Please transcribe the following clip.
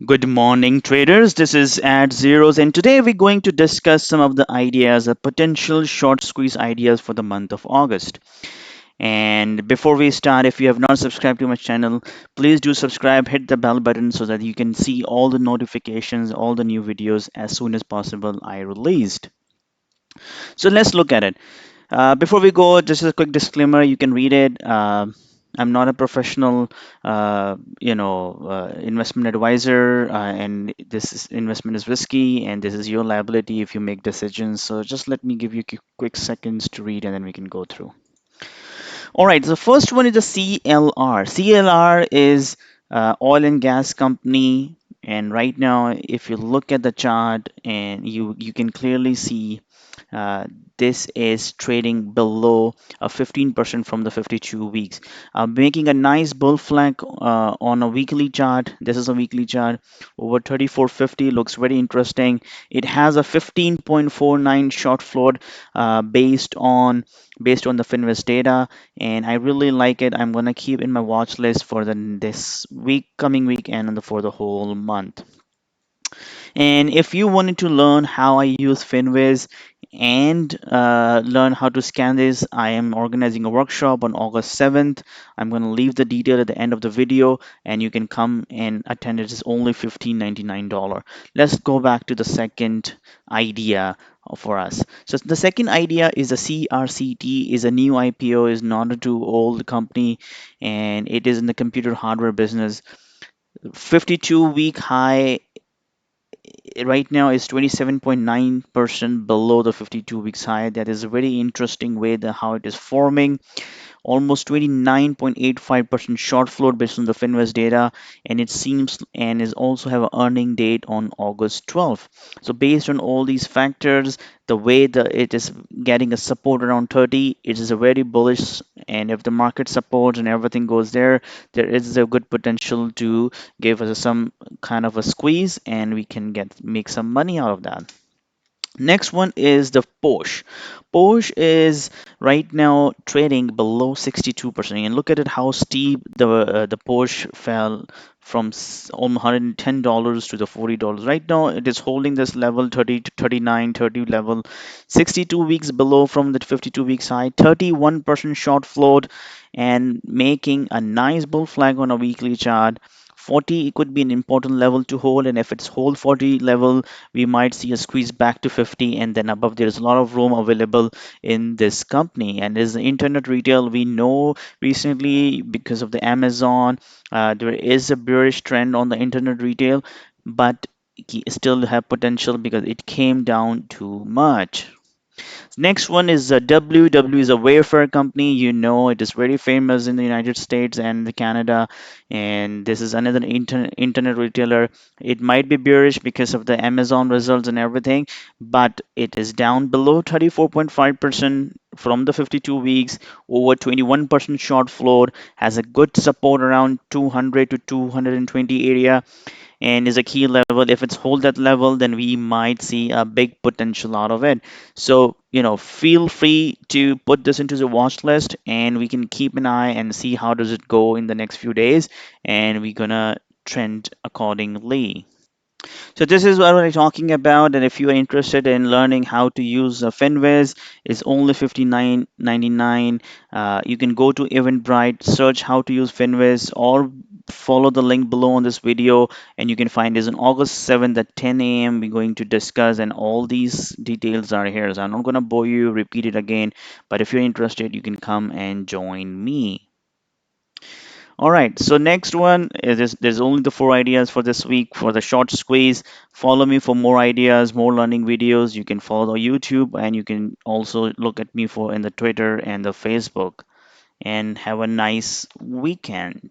Good morning, traders. This is at Zeros, and today we're going to discuss some of the ideas, potential short squeeze ideas for the month of August. And before we start, if you have not subscribed to my channel, please do subscribe, hit the bell button so that you can see all the notifications, all the new videos as soon as possible I released. So let's look at it. Before we go, just a quick disclaimer. You can read it. I'm not a professional, investment advisor, and investment is risky, and this is your liability if you make decisions. So just let me give you quick seconds to read, and then we can go through. All right. So the first one is the CLR. CLR is oil and gas company, and right now, if you look at the chart, and you can clearly see uh, this is trading below 15% from the 52 weeks, making a nice bull flag on a weekly chart. This is a weekly chart over 3450, looks very interesting. It has a 15.49 short float based on the Finviz data, and I really like it. I'm gonna keep in my watch list for this coming week, and for the whole month. And if you wanted to learn how I use Finviz and learn how to scan this, I am organizing a workshop on August 7th. I'm going to leave the detail at the end of the video, and you can come and attend. It is only $15.99. Let's go back to the second idea for us. So the second idea is the CRCT is a new IPO, is not a too old company, and it is in the computer hardware business. 52-week high right now is 27.9% below the 52 weeks high. That is a very interesting way that how it is forming, almost 29.85% short float based on the Finvest data, and it seems and is also have an earning date on August 12th. So based on all these factors, the way that it is getting a support around 30, it is a very bullish, and if the market supports and everything goes there, there is a good potential to give us some kind of a squeeze, and we can get make some money out of that. Next one is the Porsche. Porsche is right now trading below 62%. And look at it how steep the Porsche fell from almost $110 to the $40. Right now it is holding this level 30 to 39, 30 level, 62 weeks below from the 52 weeks high, 31% short float, and making a nice bull flag on a weekly chart. 40 could be an important level to hold, and if it's hold 40 level, we might see a squeeze back to 50, and then above there is a lot of room available in this company. And as internet retail, we know recently because of the Amazon, there is a bearish trend on the internet retail, but still have potential because it came down too much. Next one is W. W is a Wayfair company. You know, it is very famous in the United States and Canada. And this is another internet retailer. It might be bearish because of the Amazon results and everything, but it is down below 34.5% from the 52 weeks, over 21% short float, has a good support around 200 to 220 area, and is a key level. If it's hold that level, then we might see a big potential out of it. So, feel free to put this into the watch list, and we can keep an eye and see how does it go in the next few days, and we're gonna trend accordingly. So this is what we're talking about, and if you are interested in learning how to use Finviz, it's only 59.99. You can go to Eventbrite, search how to use Finviz, or follow the link below on this video, and you can find this on August 7th at 10 a.m. We're going to discuss, and all these details are here. So I'm not gonna bore you, repeat it again, but if you're interested, you can come and join me. All right, so next one is there's only the four ideas for this week for the short squeeze. Follow me for more ideas, more learning videos. You can follow YouTube, and you can also look at me for in the Twitter and the Facebook. And have a nice weekend.